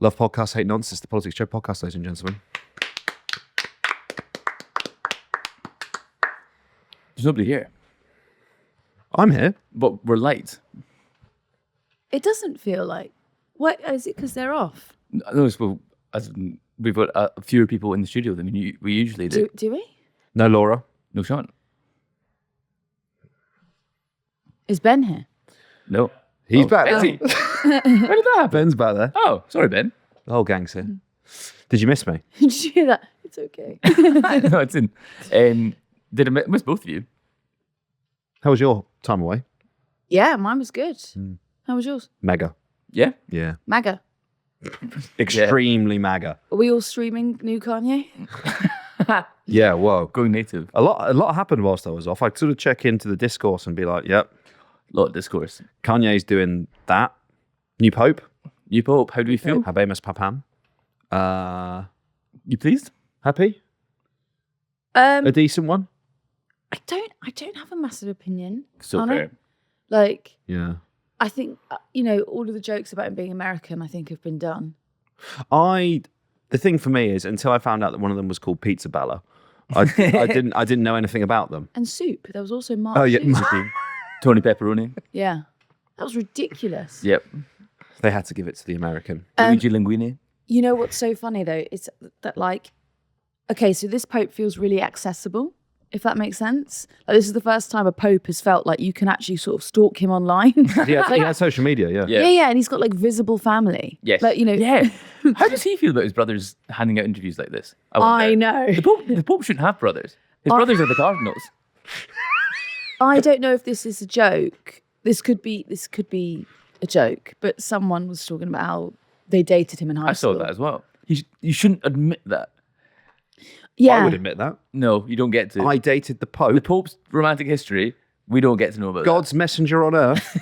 Love podcasts, hate nonsense. The Politics Joe podcast, ladies and gentlemen. There's nobody here, I'm here. but we're late. It doesn't feel like. What is it? Because they're off. No, well, we've got fewer people in the studio than we usually do. Do we? No, Laura. No, Sean. Is Ben here? No. He's back Is there. he? Where did that happen? Ben's back there. Oh, sorry, Ben. The whole gang's here. Did you miss me? Did you hear that? It's okay. No, it's in. Did I miss both of you? How was your time away? Yeah, mine was good. How was yours? Mega. Yeah. Yeah. MAGA. Extremely mega. Are we all streaming new Kanye? Yeah, whoa. Going native. A lot happened whilst I was off. I'd sort of check into the discourse and be like, yep, A lot of discourse. Kanye's doing that. New Pope. You Pope, how do we feel? Habemus Papam. You pleased? Happy? A decent one? I don't have a massive opinion So on fair. it. Like, Yeah. I think all of the jokes about him being American, I think, have been done. The thing for me is until I found out that one of them was called Pizza Bella, I didn't know anything about them. And soup. There was also Mark. Oh yeah, Soup. Tony Pepperoni. Yeah, that was ridiculous. Yep. they had to give it to the American. Luigi Linguini. You know what's so funny though? It's that okay, so this Pope feels really accessible, if that makes sense. Like, this is the first time a Pope has felt like you can actually sort of stalk him online. Yeah, he had social media. Yeah. Yeah, and he's got like visible family. Yes. Like, Yeah. How does he feel about his brothers handing out interviews like this? I know. The Pope shouldn't have brothers. His brothers are the cardinals. I don't know if this is a joke. This could be a joke, but someone was talking about how they dated him in high I school. saw that as well. You shouldn't admit that. Yeah. I would admit that. No, you don't get to. I dated the The Pope, Pope's romantic history, we don't get to know about God's messenger on earth.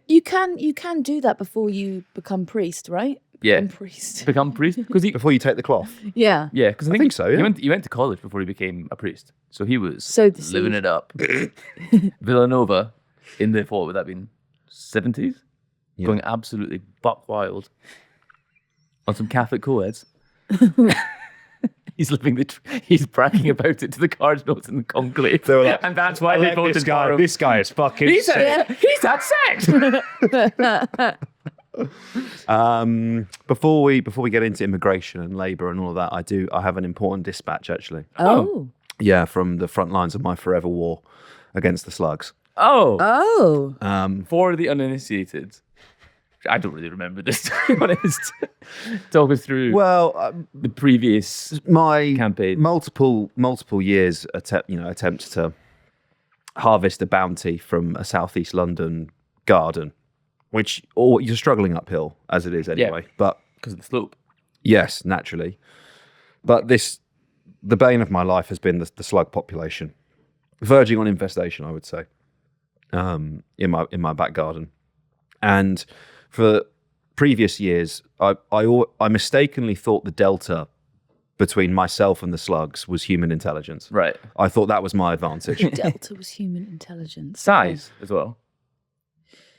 You can do that before you become priest, right? Yeah. Become priest. that. Become priest? Because Before you take the cloth. Yeah. yeah, because I think so, yeah. He went to college before he became a priest. So he was So deceived. living it up. Villanova in the, what would that have been, 70s? Yeah. Going absolutely buck wild on some Catholic co-eds. He's bragging about it to the cardinals in the conclave. They were like, and that's why they voted for him. This guy is fucking He's sick. had sex. Before we get into immigration and labour and all of that, I have an important dispatch actually. Oh. Yeah, from the front lines of my forever war against the slugs. Oh. For the uninitiated, I don't really remember this, to be honest. Talk us through Well, the previous my campaign. multiple years attempts to harvest a bounty from a southeast London garden, which you're struggling uphill as it is anyway. But Because of the slope. yes, naturally. But the bane of my life has been the slug population, verging on infestation, I would say, in my back garden. And for previous years, I mistakenly thought the delta between myself and the slugs was human intelligence. Right. I thought that was my advantage. Delta was human intelligence. Size as well.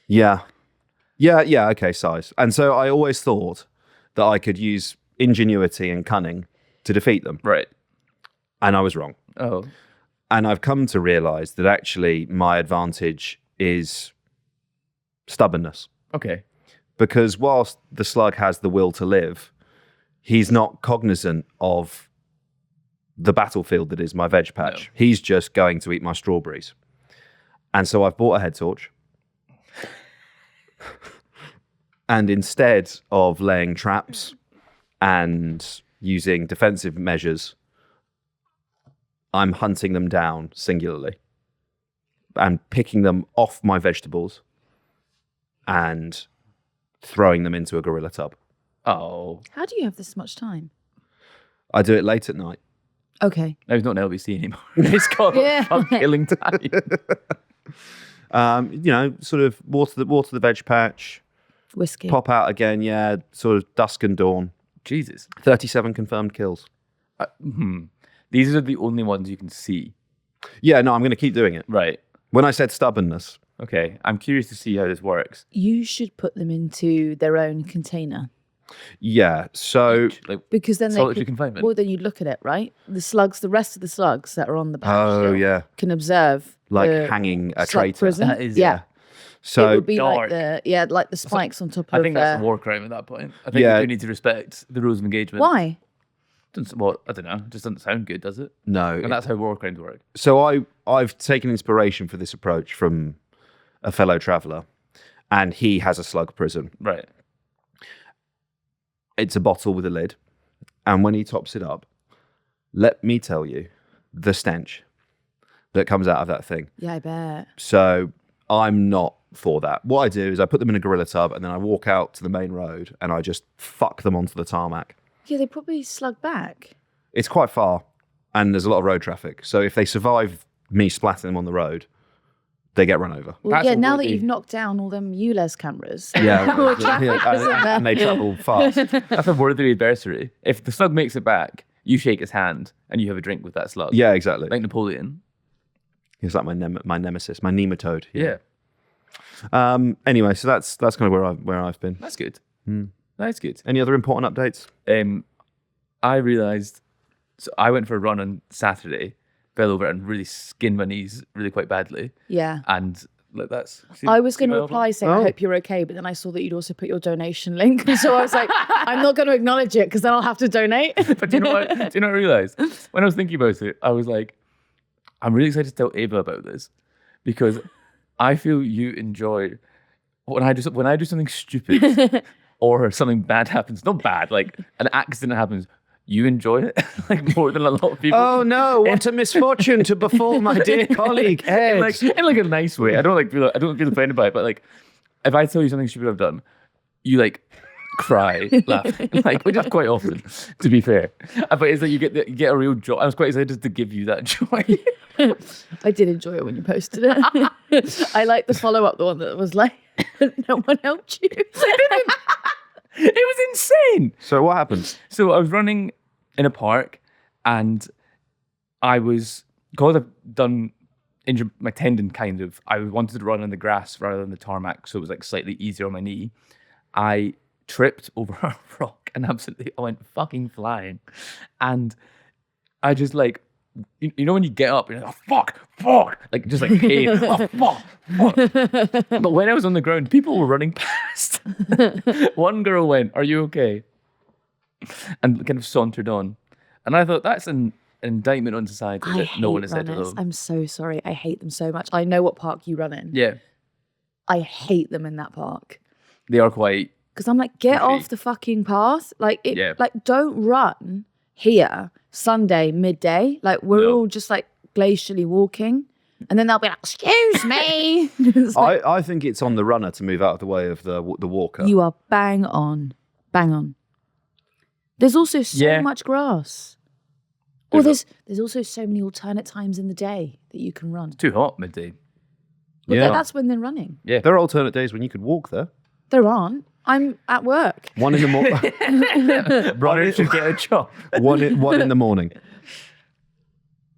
Yeah, okay, size. And so I always thought that I could use ingenuity and cunning to defeat them. Right. And I was wrong. Oh. And I've come to realize that actually my advantage is stubbornness. Okay. Because whilst the slug has the will to live, he's not cognizant of the battlefield that is my veg patch. No. He's just going to eat my strawberries. And so I've bought a head torch. And instead of laying traps and using defensive measures, I'm hunting them down singularly and picking them off my vegetables and throwing them into a gorilla tub. Oh. How do you have this much time? I do it late at night. Okay. No, he's not an LBC anymore. It's called killing time. Sort of water the veg patch, Whiskey. pop out again, yeah, sort of dusk and dawn. Jesus. 37 confirmed kills. These are the only ones you can see. Yeah, no, I'm going to keep doing it. Right. When I said stubbornness, Okay. I'm curious to see how this works. You should put them into their own container. Yeah. So Like, Because then solitary confinement. well, then you look at it, right? The rest of the slugs that are on the patch still yeah, can observe like the hanging a slug traitor. prison. That is, yeah. So It would be dark. like the spikes on top of. I think that's a war crime at that point. I think Yeah. you do need to respect the rules of engagement. Why? Well, I don't know. It just doesn't sound good, does it? no. And that's how war crimes work. So I've taken inspiration for this approach from a fellow traveller, and he has a slug prison. Right. It's a bottle with a lid, and when he tops it up, let me tell you, the stench that comes out of that thing. Yeah, I bet. So I'm not for that. What I do is I put them in a gorilla tub, and then I walk out to the main road, and I just fuck them onto the tarmac. Yeah, they probably slug back. It's quite far, and there's a lot of road traffic. So if they survive me splatting them on the road, they get run over. Well, That's yeah, now that already- you've knocked down all them ULEZ cameras. Yeah, More traffic, yeah, isn't there? and they travel fast. That's a worthy adversary. If the slug makes it back, you shake his hand and you have a drink with that slug. Yeah, exactly. Like Napoleon. He's like my nemesis, my nematode. Yeah. Anyway, so that's kind of where I've been. That's good. That's good. Any other important updates? I realised, so I went for a run on Saturday, fell over and really skinned my knees really quite badly. Yeah. And like that's... I was going to reply saying, I Oh. hope you're okay, but then I saw that you'd also put your donation link. So I was like, I'm not going to acknowledge it because then I'll have to donate. But do you know what? Do you know what I realised? When I was thinking about it, I was like, I'm really excited to tell Ava about this because I feel you enjoy when I do something stupid or something bad happens. Not bad, like an accident happens. You enjoy it like more than a lot of people. Oh no! What a misfortune to befall my dear colleague Ed. in like a nice way. I don't feel offended by it, but like if I tell you something stupid I've done, you like cry, laugh, like which is quite often, to be fair. But it's like you get a real joy. I was quite excited to give you that joy. I did enjoy it when you posted it. I like the follow up, the one that was like, no one helped you. It was insane. So what happens? So I was running in a park, and I was, because I've injured my tendon kind of, I wanted to run on the grass rather than the tarmac, so it was like slightly easier on my knee. I tripped over a rock and absolutely I went fucking flying. And I just like, you know when you get up and you're like, oh, fuck, like just like pain, oh, fuck. But when I was on the ground, people were running past. One girl went, "Are you okay?" and kind of sauntered on. And I thought that's an indictment on society I that no one hate is let runners. alone. I'm so sorry. I hate them so much. I know what park you run in. Yeah, I hate them in that park. they are quite. Because I'm like, get Pushy. off the fucking path. Like, Yeah. like don't run here Sunday midday. Like, we're No. all just like glacially walking. And then they'll be like, excuse me. It's like, I think it's on the runner to move out of the way of the walker. you are bang on. Bang on. There's also so Yeah. much grass. Or There's there's also so many alternate times in the day that you can run. Too hot midday. Well, Yeah. that's when they're running. Yeah. There are alternate days when you could walk there. There aren't. I'm at work. One in the morning. Runners should get a job. one in the morning.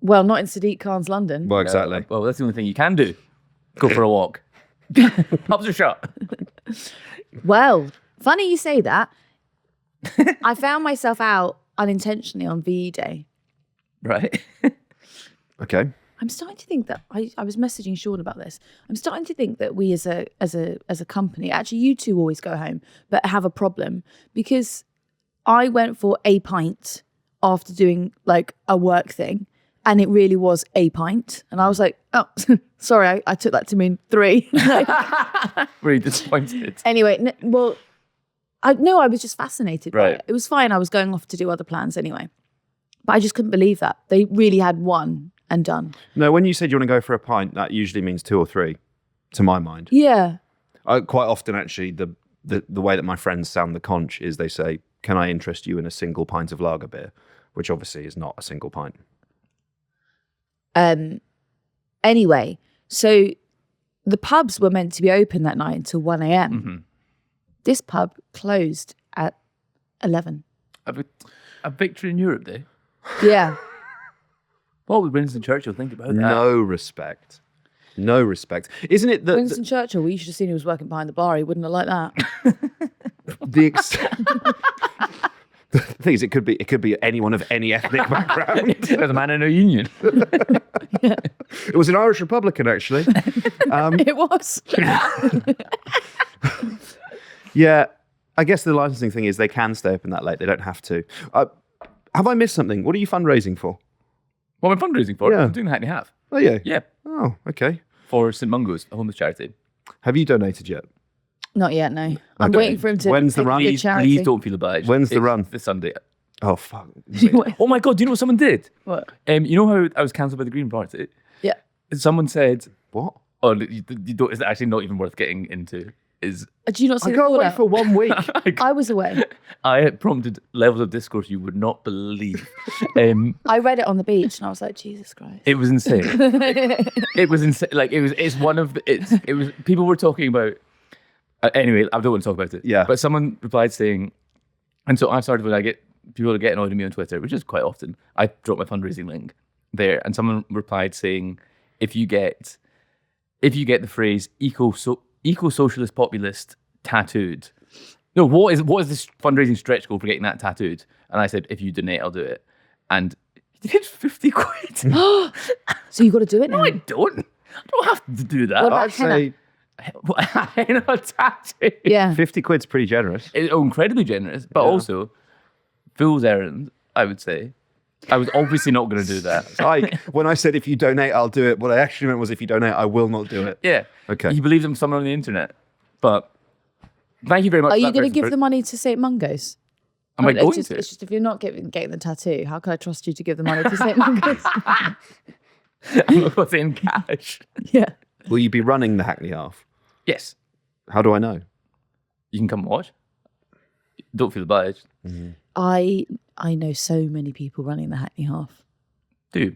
Well, not in Sadiq Khan's London. Well, exactly. Well, that's the only thing you can do. Go for a walk. Pubs are shut. Well, funny you say that. I found myself out unintentionally on VE Day. Right. Okay. I'm starting to think that I was messaging Sean about this. I'm starting to think that we as a company, actually you two always go home, but have a problem because I went for a pint after doing like a work thing, and it really was a pint, and I was like, oh, sorry, I took that to mean 3. Really disappointed. Anyway, I was just fascinated by Right. it. It was fine. I was going off to do other plans anyway, but I just couldn't believe that they really had one and done. No, when you said you want to go for a pint, that usually means 2 or 3, to my mind. Yeah. Quite often, actually, the way that my friends sound the conch is they say, "Can I interest you in a single pint of lager beer?" Which obviously is not a single pint. Anyway, so the pubs were meant to be open that night until 1 a.m. Mm-hmm. This pub closed at 11. A victory in Europe Day. Yeah. What would Winston Churchill think about that? No respect. No respect. Isn't it that Winston Churchill, we should have seen he was working behind the bar. He wouldn't have liked that. the thing is, it could be anyone of any ethnic background. There's a man in a union. It was an Irish Republican, actually. It was. Yeah, I guess the licensing thing is they can stay open that late. They don't have to. Have I missed something? What are you fundraising for? What am I fundraising for? Yeah. I'm doing the Hackney Half. Oh, yeah. Yeah, Oh, okay. for St Mungo's, a homeless charity. Have you donated yet? Not yet, no. I'm Okay. waiting for him to. When's the pick a run? good Please, charity. please don't feel obliged. When's the It's run? This Sunday. Oh, fuck. Oh my God, do you know what someone did? What? You know how I was cancelled by the Green Party? Yeah. Someone said, What? oh, you don't, it's actually not even worth getting into. Is Do you not see I the can't wait fallout? for 1 week. I was away. I prompted levels of discourse you would not believe. I read it on the beach and I was like, Jesus Christ. It was insane. It was insane. Like it's one of the, it was people were talking about. Anyway, I don't want to talk about it. Yeah. But someone replied saying, and so I started when I get people are getting annoyed at me on Twitter, which is quite often. I drop my fundraising link there, and someone replied saying, if you get the phrase eco-socialist populist tattooed. No, what is this fundraising stretch goal for getting that tattooed? And I said, if you donate, I'll do it. And he did 50 quid. So you got to do it now. No, I don't. I don't have to do that. What about I'd say Henna tattoo. Yeah. 50 quid's pretty generous. It's incredibly generous, but also fool's errand, I would say. I was obviously not going to do that. When I said if you donate, I'll do it, what I actually meant was if you donate, I will not do it. Yeah. Okay. He believes in someone on the internet. But thank you very much. Are for you that going to person give the money to St Mungo's? Am I It's going just, to? it's just if you're not getting the tattoo, how can I trust you to give the money to St Mungo's? I'm not putting in cash. Yeah. Will you be running the Hackney Half? Yes. How do I know? You can come and watch. Don't feel obliged. I know so many people running the Hackney Half. Do.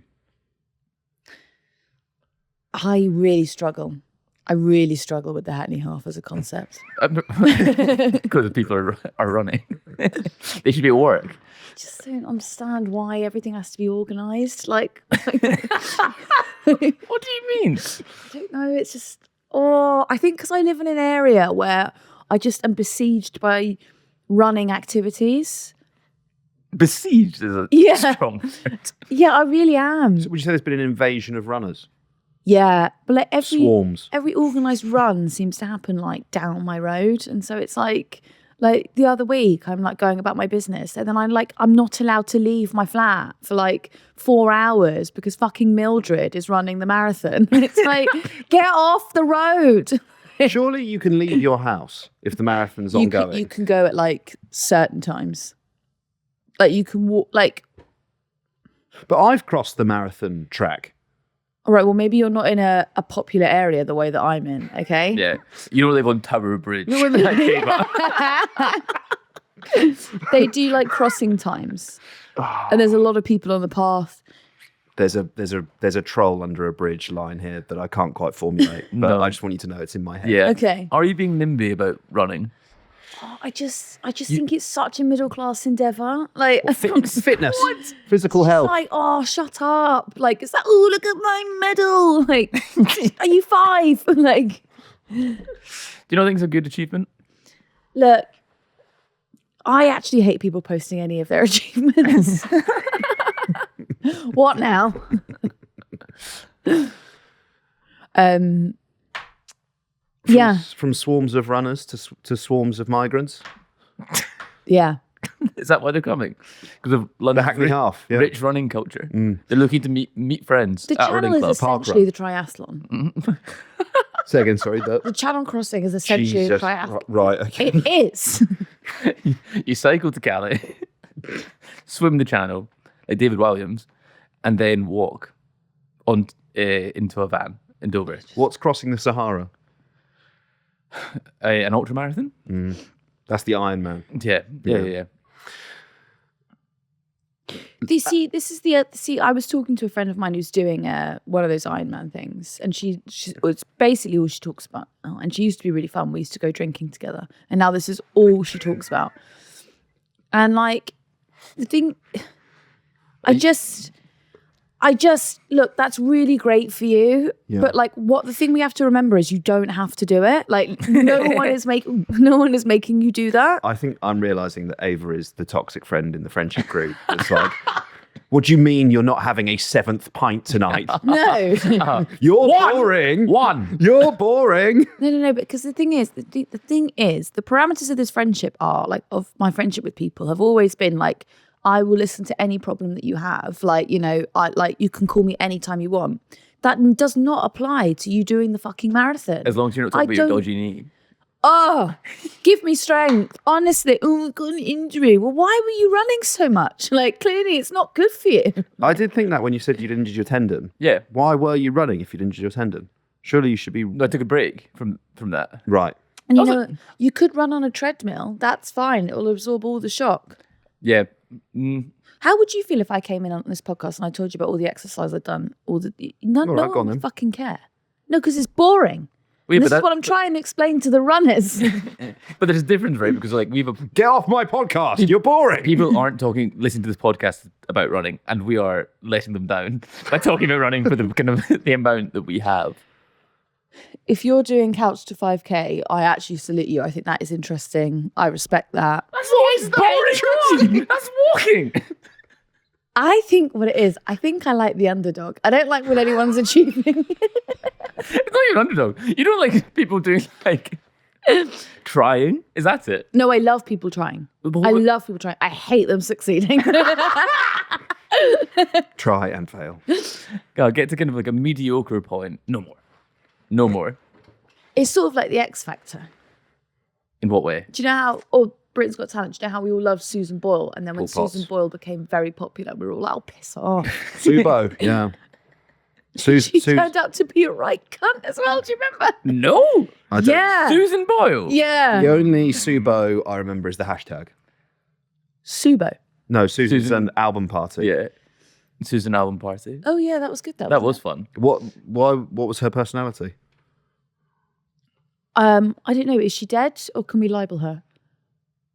I really struggle. With the Hackney Half as a concept. Because the people are running. They should be at work. I just don't understand why everything has to be organised. Like, What do you mean? I don't know. It's just, I think because I live in an area where I just am besieged by running activities. Besieged is a Yeah. strong word. Yeah, I really am. Would you say there's been an invasion of runners? Yeah, but like Swarms. every organised run seems to happen like down my road, and so it's like the other week I'm like going about my business, and then I'm not allowed to leave my flat for like 4 hours because fucking Mildred is running the marathon. It's like, get off the road. Surely you can leave your house if the marathon's You ongoing. can go at like certain times. Like you can walk like. But I've crossed the marathon track. All right, well, maybe you're not in a popular area the way that I'm in, okay? Yeah. You don't live on Tower Bridge. They do like crossing times. And there's a lot of people on the path. There's a troll under a bridge line here that I can't quite formulate, but No. I just want you to know it's in my head. Yeah. Okay. Are you being NIMBY about running? I just think it's such a middle class endeavour. Like Fitness, physical health. like, oh, shut up. Like, it's like, oh, look at my medal. Like, are you 5? Like, Do you know think it's a good achievement? look, I actually hate people posting any of their achievements. What now? Yeah, From swarms of runners to swarms of migrants. yeah. Is that why they're coming? Because of London Hackney Half, yeah. rich running culture. They're looking to meet friends The at running channel is club. essentially the triathlon. Say again, sorry. The channel crossing is essentially the Jesus. triathlon. Right, okay. It is. You cycle to Calais, swim the channel like David Williams, and then walk on into a van in Dover. What's crossing the Sahara? An ultramarathon? That's the Iron Man. Yeah. I was talking to a friend of mine who's doing one of those Ironman things, and it's basically all she talks about. Oh, and she used to be really fun. We used to go drinking together, and now this is all she talks about. And like the thing, look, that's really great for you. Yeah. But like the thing we have to remember is you don't have to do it. Like no one is making you do that. I think I'm realizing that Ava is the toxic friend in the friendship group. It's like, what do you mean you're not having a 7th pint tonight? No. You're boring. One. You're boring. No, because the thing is, the parameters of this friendship are like, of my friendship with people have always been like, I will listen to any problem that you have. Like, you know, you can call me anytime you want. That does not apply to you doing the fucking marathon. As long as you're not talking about your dodgy knee. Oh, give me strength. Honestly, oh, I got an injury. Well, why were you running so much? Like, clearly it's not good for you. I did think that when you said you'd injured your tendon. Yeah. Why were you running if you'd injured your tendon? Surely you should be... I took a break from that. Right. And you know, you could run on a treadmill. That's fine. It will absorb all the shock. Yeah. How would you feel if I came in on this podcast and I told you about all the exercise I've done? No go on one then. would fucking care. No, because it's boring. Wait, This is what I'm trying to explain to the runners. But there's a difference, right? Because like Get off my podcast. You're boring. people aren't listening to this podcast about running, and we are letting them down by talking about running for the kind of the amount that we have. If you're doing couch to 5K, I actually salute you. I think that is interesting. I respect that. That's boring. That's walking. I think what it is, I think I like the underdog. I don't like when anyone's achieving. It's not even underdog. You don't like people doing like trying. Is that it? No, I love people trying. I love people trying. I hate them succeeding. Try and fail. God, get to kind of like a mediocre point. No more. No more. It's sort of like the X Factor. In what way? Do you know how, Britain's Got Talent, do you know how we all loved Susan Boyle? And then when Paul Potts. Susan Boyle became very popular, we were all like, oh, piss off. Subo, yeah. She turned out to be a right cunt as well, do you remember? No. I don't- Yeah. Susan Boyle. Yeah. The only Subo I remember is the hashtag. Subo. No, Susan album party. Yeah. Susan album party. Oh, yeah, that was good. That was fun. What was her personality? I don't know. Is she dead or can we libel her?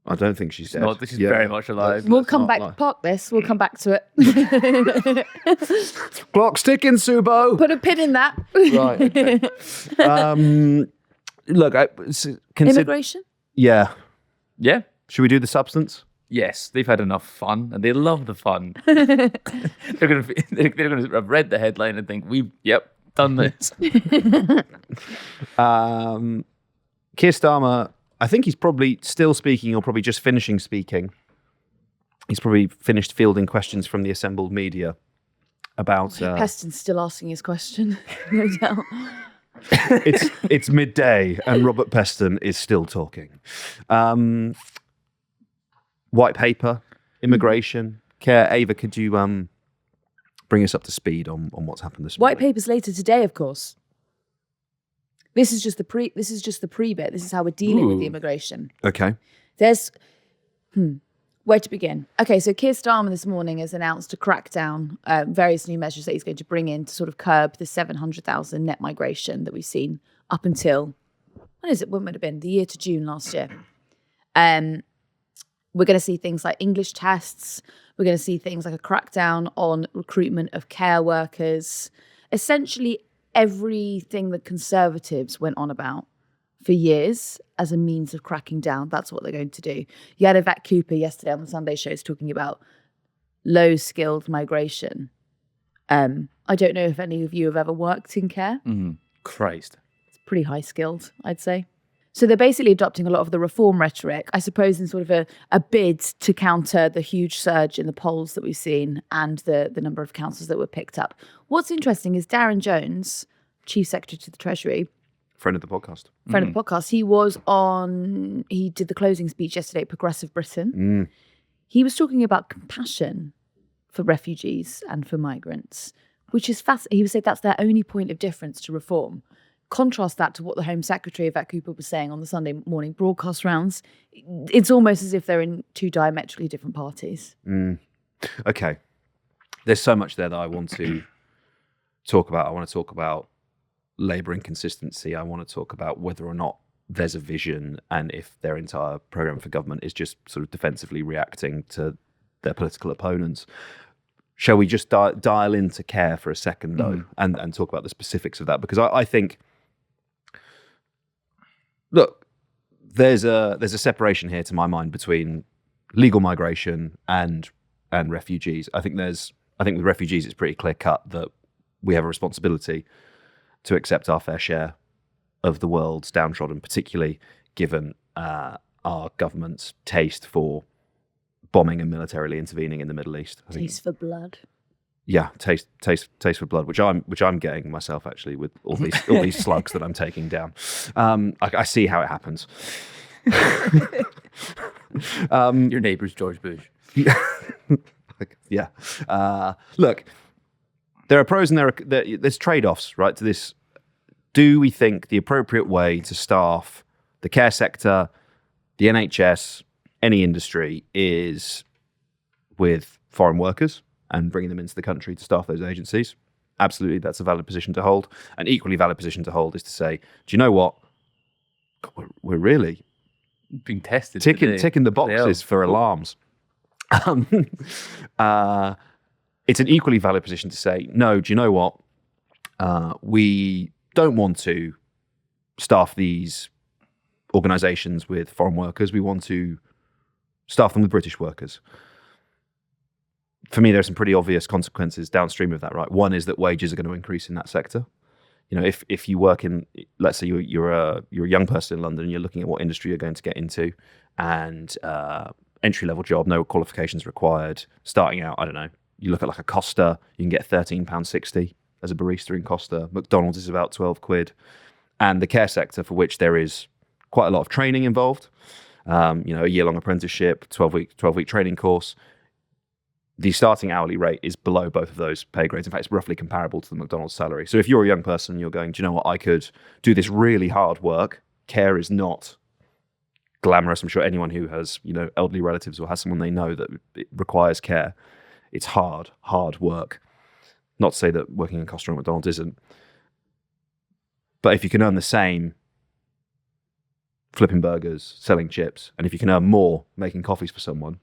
I don't think she's dead. No, this is very much alive. We'll come not back. lie. Park this. We'll come back to it. Clock's ticking, Subo. Put a pin in that. Right. Okay. Look, Immigration? Yeah. Yeah. Should we do the substance? Yes, they've had enough fun, and they love the fun. they're gonna have read the headline and think, "Yep, done this." Keir Starmer, I think he's probably still speaking or probably just finishing speaking. He's probably finished fielding questions from the assembled media about... Peston's still asking his question, no doubt. it's midday and Robert Peston is still talking. White paper, immigration. Ava, could you bring us up to speed on what's happened this morning? White paper's later today, of course. This is just the pre bit. This is how we're dealing with the immigration. Okay. There's where to begin? Okay, so Keir Starmer this morning has announced a crackdown, various new measures that he's going to bring in to sort of curb the 700,000 net migration that we've seen up until, when would it have been? The year to June last year. We're going to see things like English tests. We're going to see things like a crackdown on recruitment of care workers. Essentially, everything that Conservatives went on about for years as a means of cracking down, that's what they're going to do. You had Yvette Cooper yesterday on the Sunday shows talking about low-skilled migration. I don't know if any of you have ever worked in care. Christ. It's pretty high-skilled, I'd say. So they're basically adopting a lot of the reform rhetoric, I suppose, in sort of a bid to counter the huge surge in the polls that we've seen and the number of councils that were picked up. What's interesting is Darren Jones, Chief Secretary to the Treasury, Friend of the podcast. friend of the podcast, he did the closing speech yesterday at Progressive Britain. He was talking about compassion for refugees and for migrants, which is fascinating. He would say that's their only point of difference to reform. Contrast that to what the Home Secretary, Yvette Cooper, was saying on the Sunday morning broadcast rounds. It's almost as if they're in two diametrically different parties. Okay. There's so much there that I want to talk about. I want to talk about Labour inconsistency. I want to talk about whether or not there's a vision and if their entire programme for government is just sort of defensively reacting to their political opponents. Shall we just dial into care for a second, though, and talk about the specifics of that? Because I think, look, there's a separation here, to my mind, between legal migration and refugees. I think with refugees, it's pretty clear cut that we have a responsibility to accept our fair share of the world's downtrodden, particularly given our government's taste for bombing and militarily intervening in the Middle East. Taste for blood. Yeah, taste for blood, which I'm getting myself, actually, with all these slugs that I'm taking down. I see how it happens. Your neighbour's George Bush. Yeah. Look, there are pros and there's trade-offs, right, to this. Do we think the appropriate way to staff the care sector, the NHS, any industry, is with foreign workers and bringing them into the country to staff those agencies? Absolutely, that's a valid position to hold. An equally valid position to hold is to say, do you know what? We're really being tested, ticking the boxes for alarms. It's an equally valid position to say, no, do you know what? We don't want to staff these organisations with foreign workers. We want to staff them with British workers. For me, there are some pretty obvious consequences downstream of that, right? One is that wages are going to increase in that sector. You know, if you work in, let's say you're a young person in London and you're looking at what industry you're going to get into, and entry-level job, no qualifications required, starting out, I don't know, you look at like a Costa, you can get £13.60 as a barista in Costa. McDonald's is about 12 quid. And the care sector, for which there is quite a lot of training involved, a year-long apprenticeship, 12-week training course, the starting hourly rate is below both of those pay grades. In fact, it's roughly comparable to the McDonald's salary. So if you're a young person, you're going, do you know what, I could do this really hard work. Care is not glamorous. I'm sure anyone who has, elderly relatives or has someone they know that it requires care, it's hard work. Not to say that working in Costa or McDonald's isn't. But if you can earn the same flipping burgers, selling chips, and if you can earn more making coffees for someone,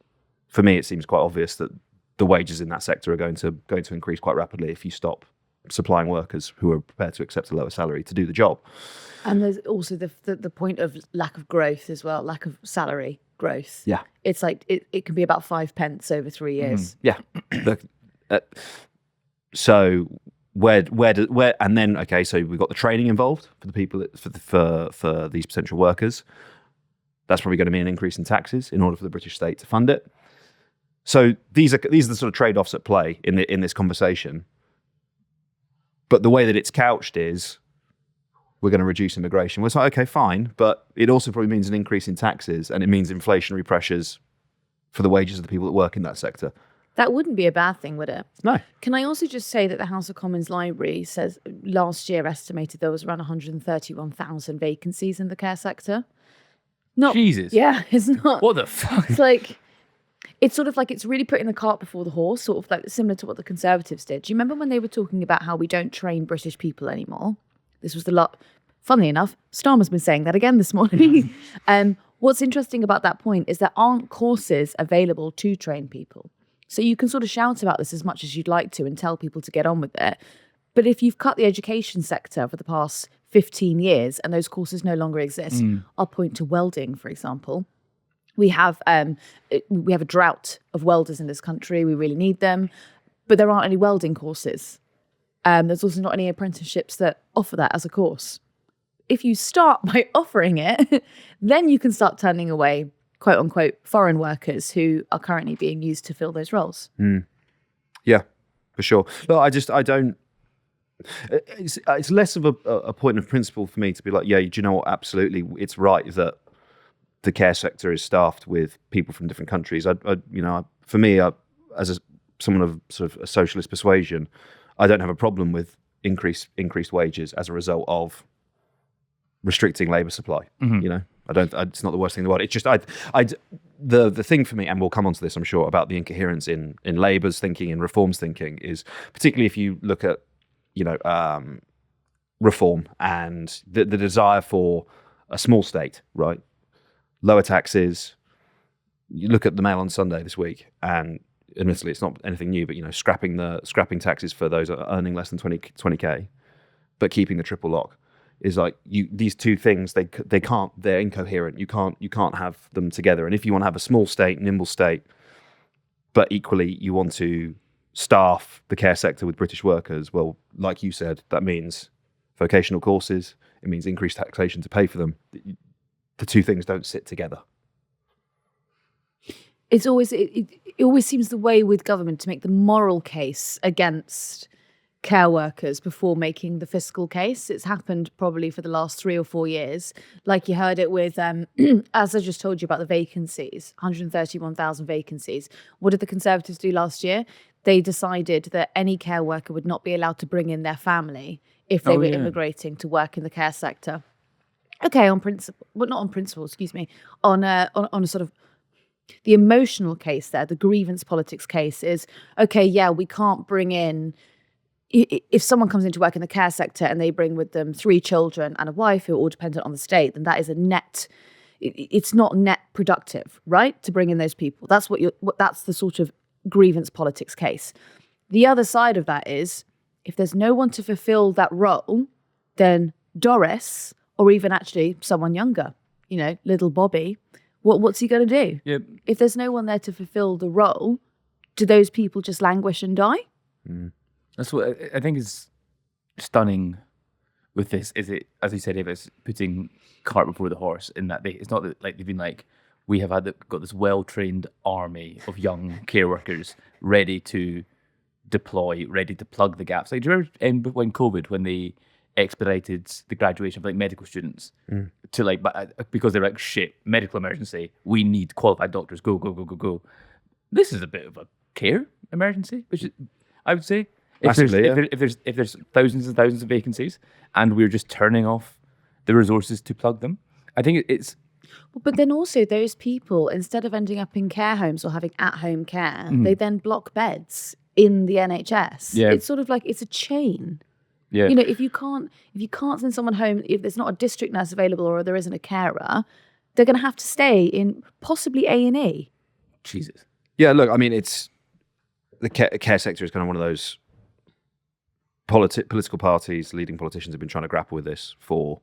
for me, it seems quite obvious that the wages in that sector are going to increase quite rapidly if you stop supplying workers who are prepared to accept a lower salary to do the job. And there's also the point of lack of growth as well, lack of salary growth. Yeah. It's like it can be about 5 pence over 3 years. Yeah. So where and then, okay, so we've got the training involved for the people for these potential workers. That's probably going to be an increase in taxes in order for the British state to fund it. So these are the sort of trade-offs at play in this conversation. But the way that it's couched is, we're going to reduce immigration. Well, it's like, okay, fine, but it also probably means an increase in taxes, and it means inflationary pressures for the wages of the people that work in that sector. That wouldn't be a bad thing, would it? No. Can I also just say that the House of Commons Library says last year estimated there was around 131,000 vacancies in the care sector. Not, Jesus. Yeah, it's not. What the fuck? It's like, it's sort of like it's really putting the cart before the horse, sort of like similar to what the Conservatives did. Do you remember when they were talking about how we don't train British people anymore? This was the lot. Funnily enough, Starmer's been saying that again this morning. What's interesting about that point is there aren't courses available to train people. So you can sort of shout about this as much as you'd like to and tell people to get on with it. But if you've cut the education sector for the past 15 years and those courses no longer exist, I'll point to welding, for example. We have a drought of welders in this country. We really need them. But there aren't any welding courses. There's also not any apprenticeships that offer that as a course. If you start by offering it, then you can start turning away, quote unquote, foreign workers who are currently being used to fill those roles. Yeah, for sure. No, I don't. It's less of a point of principle for me to be like, yeah, do you know what? Absolutely, it's right that the care sector is staffed with people from different countries. For me, as someone of sort of a socialist persuasion, I don't have a problem with increased wages as a result of restricting labour supply. I don't. It's not the worst thing in the world. It's just the thing for me, and we'll come on to this, I'm sure, about the incoherence in Labour's thinking and Reform's thinking is particularly if you look at Reform and the desire for a small state, right? Lower taxes. You look at the Mail on Sunday this week, and admittedly it's not anything new, but scrapping taxes for those earning less than 20k, but keeping the triple lock is like these two things they're incoherent. You can't have them together. And if you want to have a small state, nimble state, but equally you want to staff the care sector with British workers, well, like you said, that means vocational courses. It means increased taxation to pay for them. The two things don't sit together. It's always it always seems the way with government to make the moral case against care workers before making the fiscal case. It's happened probably for the last 3 or 4 years. Like you heard it with, as I just told you about the vacancies, 131,000 vacancies. What did the Conservatives do last year? They decided that any care worker would not be allowed to bring in their family if they were immigrating to work in the care sector. Okay, on principle, well, not on principle, excuse me, on a sort of the emotional case there, the grievance politics case is, okay, yeah, we can't bring in, if someone comes into work in the care sector and they bring with them 3 children and a wife who are all dependent on the state, then that is it's not net productive, right? To bring in those people. That's that's the sort of grievance politics case. The other side of that is, if there's no one to fulfill that role, then Doris, or even actually someone younger, little Bobby, what's he going to do? Yep. If there's no one there to fulfill the role, do those people just languish and die? That's what I think is stunning with this. Is it, as you said, if it's putting cart before the horse, in that it's not that, like, they've been like, we have got this well-trained army of young care workers ready to deploy, ready to plug the gaps. Like, do you remember when COVID, when they expedited the graduation of medical students to because they're like, shit, medical emergency, we need qualified doctors, go. This is a bit of a care emergency, which is, I would say, if there's thousands and thousands of vacancies and we're just turning off the resources to plug them, I think it's. But then also those people, instead of ending up in care homes or having at-home care, they then block beds in the NHS. Yeah. It's sort of like, it's a chain. Yeah. If you can't send someone home, if there's not a district nurse available or there isn't a carer, they're going to have to stay in possibly A&E. Jesus. Yeah, look, I mean, it's the care sector is kind of one of those political parties, leading politicians have been trying to grapple with this for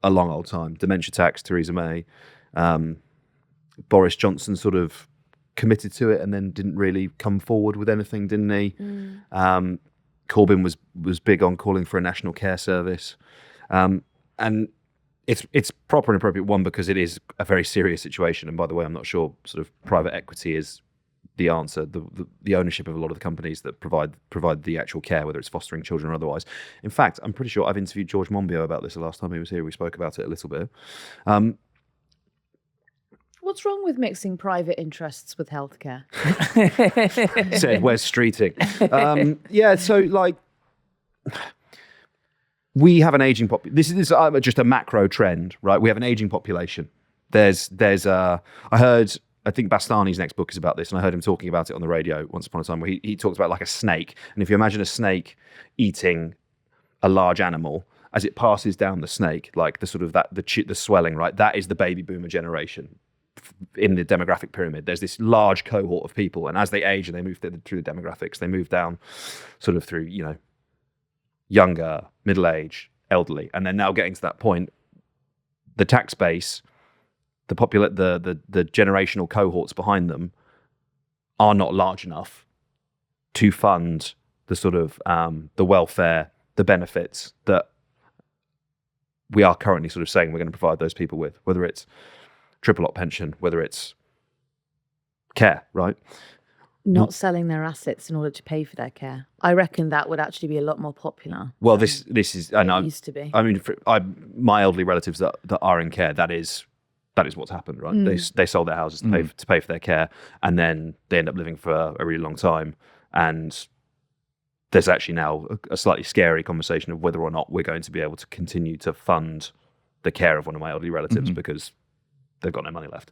a long old time. Dementia tax, Theresa May, Boris Johnson sort of committed to it and then didn't really come forward with anything, didn't he? Corbyn was big on calling for a national care service, and it's proper and appropriate, one, because it is a very serious situation. And by the way, I'm not sure sort of private equity is the answer. The ownership of a lot of the companies that provide the actual care, whether it's fostering children or otherwise. In fact, I'm pretty sure I've interviewed George Monbiot about this the last time he was here. We spoke about it a little bit. What's wrong with mixing private interests with healthcare? Said Wes Streeting. So we have an aging population. This is just a macro trend, right? We have an aging population. I think Bastani's next book is about this, and I heard him talking about it on the radio once upon a time, where he talks about like a snake. And if you imagine a snake eating a large animal, as it passes down the snake, like the sort of the swelling, right? That is the baby boomer generation. In the demographic pyramid, there's this large cohort of people, and as they age and they move through the demographics, they move down sort of through, younger, middle age, elderly, and they're now getting to that point. The tax base, the generational cohorts behind them are not large enough to fund the sort of the welfare, the benefits that we are currently sort of saying we're going to provide those people with, whether it's triple lock pension, whether it's care, right? Not selling their assets in order to pay for their care. I reckon that would actually be a lot more popular. Well, this is, and it used to be. I mean, my elderly relatives that are in care, that is what's happened, right? They sold their houses to pay for their care, and then they end up living for a really long time. And there's actually now a slightly scary conversation of whether or not we're going to be able to continue to fund the care of one of my elderly relatives because they've got no money left.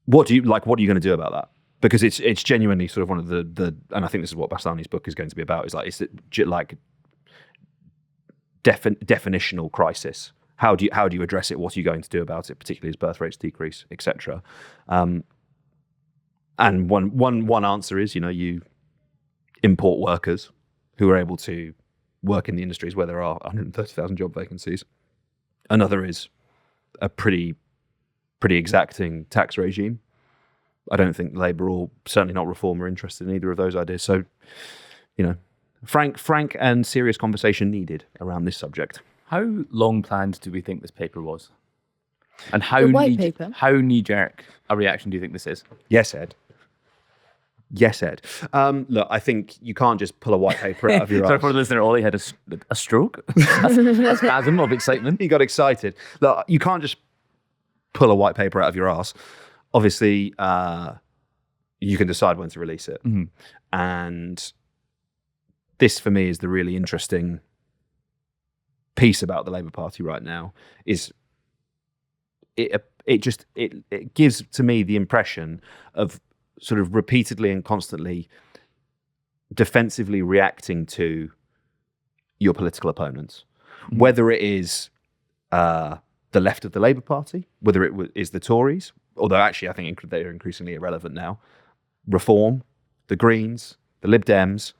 What are you going to do about that? Because it's genuinely sort of one of the and I think this is what Bastani's book is going to be about, is like definitional crisis. How do you address it? What are you going to do about it, particularly as birth rates decrease, etc. And And one answer is, you import workers who are able to work in the industries where there are 130,000 job vacancies. Another is a pretty exacting tax regime. I don't think Labour, or certainly not Reform, are interested in either of those ideas. So, frank and serious conversation needed around this subject. How long planned do we think this paper was? And The white paper? how knee-jerk a reaction do you think this is? Yes, Ed. Yes, Ed. Look, I think you can't just pull a white paper out of your Sorry arse. for the listener, Ollie had a stroke, a spasm of excitement. He got excited. Look, you can't just pull a white paper out of your arse. Obviously, you can decide when to release it. Mm-hmm. And this, for me, is the really interesting piece about the Labour Party right now. Is it gives to me the impression of sort of repeatedly and constantly defensively reacting to your political opponents, whether it is the left of the Labour Party, whether it is the Tories, although actually I think they're increasingly irrelevant now, Reform, the Greens, the Lib Dems,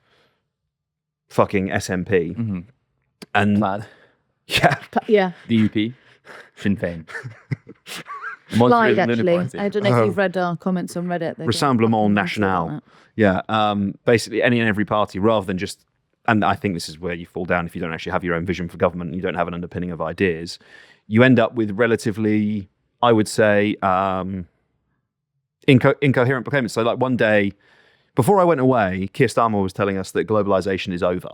fucking SNP, and Plaid, Yeah. DUP, Sinn Féin. Plaid, actually. I don't know if you've read our comments on Reddit. They're Rassemblement getting National. on that. Yeah, basically any and every party, rather than just, and I think this is where you fall down if you don't actually have your own vision for government and you don't have an underpinning of ideas, you end up with relatively, I would say, incoherent proclaimers. So like one day, before I went away, Keir Starmer was telling us that globalization is over.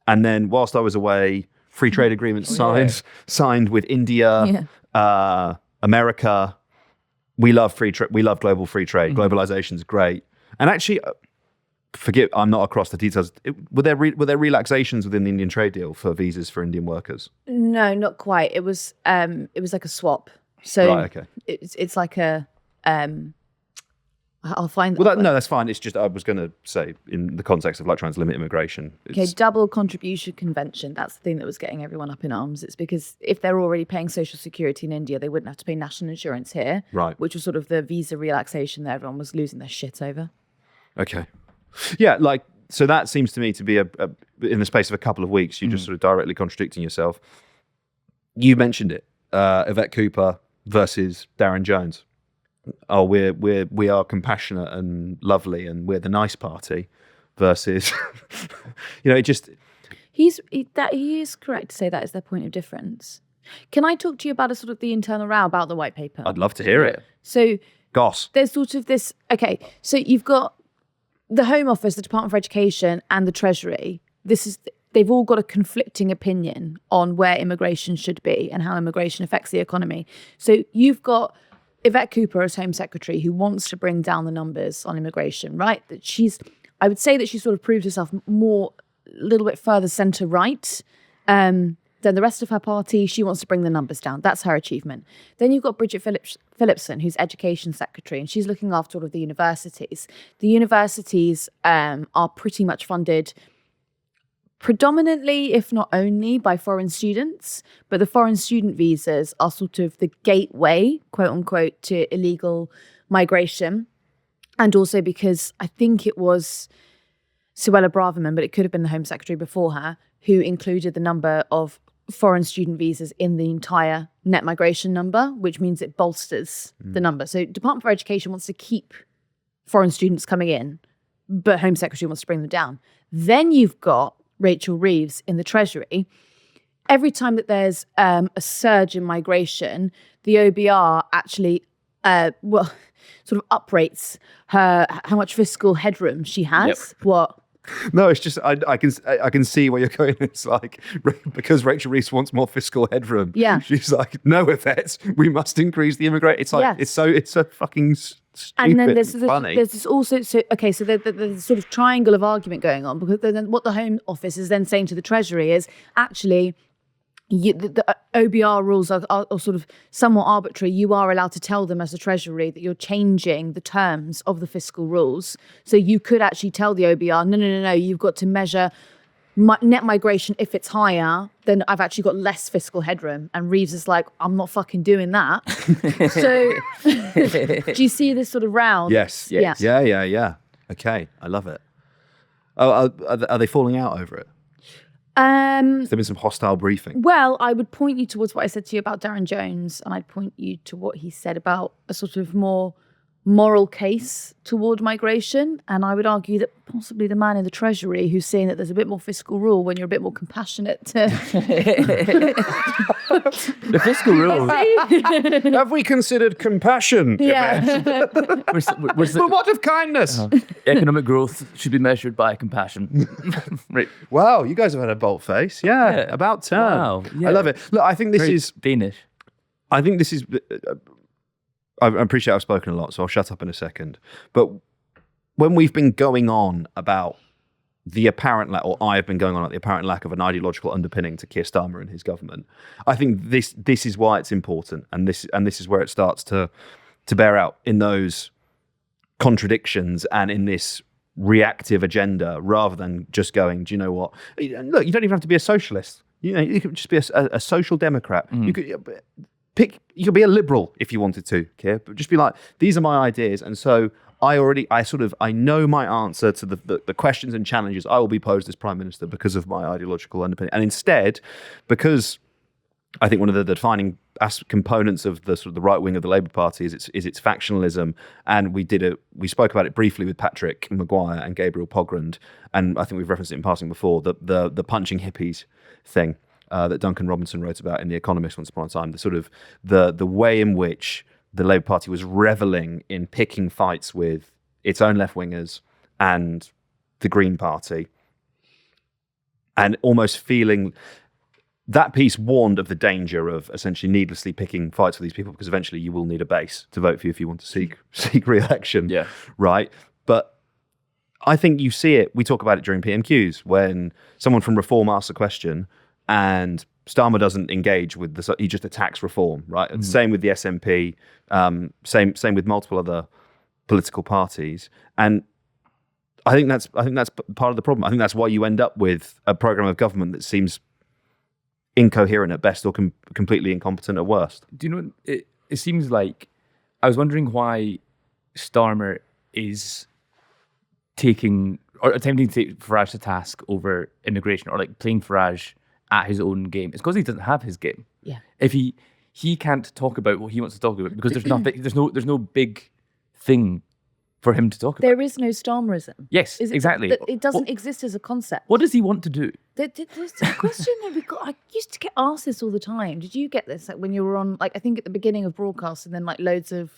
And then whilst I was away, free trade agreements signed with India, America. We love we love global free trade. Globalization is great. And actually, I'm not across the details. Were there relaxations within the Indian trade deal for visas for Indian workers? No, not quite. It was like a swap. So Right, okay. it's like a I'll find that. Well, no, that's fine. It's just I was going to say in the context of like trying to limit immigration. Okay, double contribution convention. That's the thing that was getting everyone up in arms. It's because if they're already paying social security in India, they wouldn't have to pay national insurance here. Right. Which was sort of the visa relaxation that everyone was losing their shit over. Okay. Yeah, like, so that seems to me to be in the space of a couple of weeks, you're just sort of directly contradicting yourself. You mentioned it, Yvette Cooper versus Darren Jones. Oh, we are compassionate and lovely and we're the nice party versus, it just... He is correct to say that is their point of difference. Can I talk to you about a sort of the internal row about the white paper? I'd love to hear it. So Goss. there's sort of this, okay, so you've got the Home Office, the Department for Education and the Treasury. They've all got a conflicting opinion on where immigration should be and how immigration affects the economy. So you've got Yvette Cooper as Home Secretary who wants to bring down the numbers on immigration, right? I would say that she sort of proved herself a little bit further centre-right than the rest of her party. She wants to bring the numbers down. That's her achievement. Then you've got Bridget Phillipson, who's Education Secretary, and she's looking after all of the universities. The universities are pretty much funded predominantly, if not only, by foreign students, but the foreign student visas are sort of the gateway, quote unquote, to illegal migration. And also because I think it was Suella Braverman, but it could have been the Home Secretary before her, who included the number of foreign student visas in the entire net migration number, which means it bolsters the number. So Department for Education wants to keep foreign students coming in, but Home Secretary wants to bring them down. Then you've got Rachel Reeves in the Treasury. Every time that there's a surge in migration, the OBR actually, sort of uprates how much fiscal headroom she has. Yep. What? No, it's just I can see where you're going. It's like because Rachel Reeves wants more fiscal headroom. Yeah. She's like, no, Yvette, we must increase the immigration. It's like it's so fucking stupid. And then funny. there's this also, so okay, so there's this sort of triangle of argument going on, because then what the Home Office is then saying to the Treasury is actually the OBR rules are sort of somewhat arbitrary. You are allowed to tell them as a Treasury that you're changing the terms of the fiscal rules. So you could actually tell the OBR, no, you've got to measure net migration, if it's higher, then I've actually got less fiscal headroom. And Reeves is like, I'm not fucking doing that. So do you see this sort of round? Yes. Yeah. Okay, I love it. Oh, are they falling out over it? Has there been some hostile briefing? Well, I would point you towards what I said to you about Darren Jones, and I'd point you to what he said about a sort of more moral case toward migration. And I would argue that possibly the man in the Treasury who's saying that there's a bit more fiscal rule when you're a bit more compassionate to... The fiscal rule. Have we considered compassion? Yeah. But what of kindness? Economic growth should be measured by compassion. Right. Wow, you guys have had a bold face. Yeah, about turn. Wow, yeah. I love it. Look, I think this Very is... Danish. I think this is... I appreciate I've spoken a lot, so I'll shut up in a second. But when we've been going on about the apparent lack, or I have been going on about the apparent lack of an ideological underpinning to Keir Starmer and his government, I think this is why it's important, and this is where it starts to bear out in those contradictions and in this reactive agenda, rather than just going, do you know what? Look, you don't even have to be a socialist. You know, you could just be a social democrat. You could you could be a liberal if you wanted to, Keir, but just be like, these are my ideas, and so I know my answer to the questions and challenges I will be posed as Prime Minister because of my ideological underpinning. And instead, because I think one of the defining components of the sort of the right wing of the Labour Party is its factionalism, and we spoke about it briefly with Patrick Maguire and Gabriel Pogrund, and I think we've referenced it in passing before, the punching hippies thing that Duncan Robinson wrote about in The Economist once upon a time, the sort of the way in which the Labour Party was reveling in picking fights with its own left-wingers and the Green Party, and almost feeling that piece warned of the danger of essentially needlessly picking fights with these people, because eventually you will need a base to vote for you if you want to seek re-election. Yeah. Right? But I think you see it, we talk about it during PMQs, when someone from Reform asks a question and Starmer doesn't engage with he just attacks Reform, right? And same with the SNP, same with multiple other political parties. And I think that's part of the problem. I think that's why you end up with a program of government that seems incoherent at best, or completely incompetent at worst. Do you know, it seems like, I was wondering why Starmer is taking, or attempting to take Farage to task over immigration, or like playing Farage at his own game. It's because he doesn't have his game. Yeah. If he can't talk about what he wants to talk about, because there's nothing, there's no big thing for him to talk about. There is no Starmerism. Yes, exactly. It doesn't exist as a concept. What does he want to do? There's a question that I used to get asked this all the time. Did you get this? Like when you were on, like I think at the beginning of broadcast, and then like a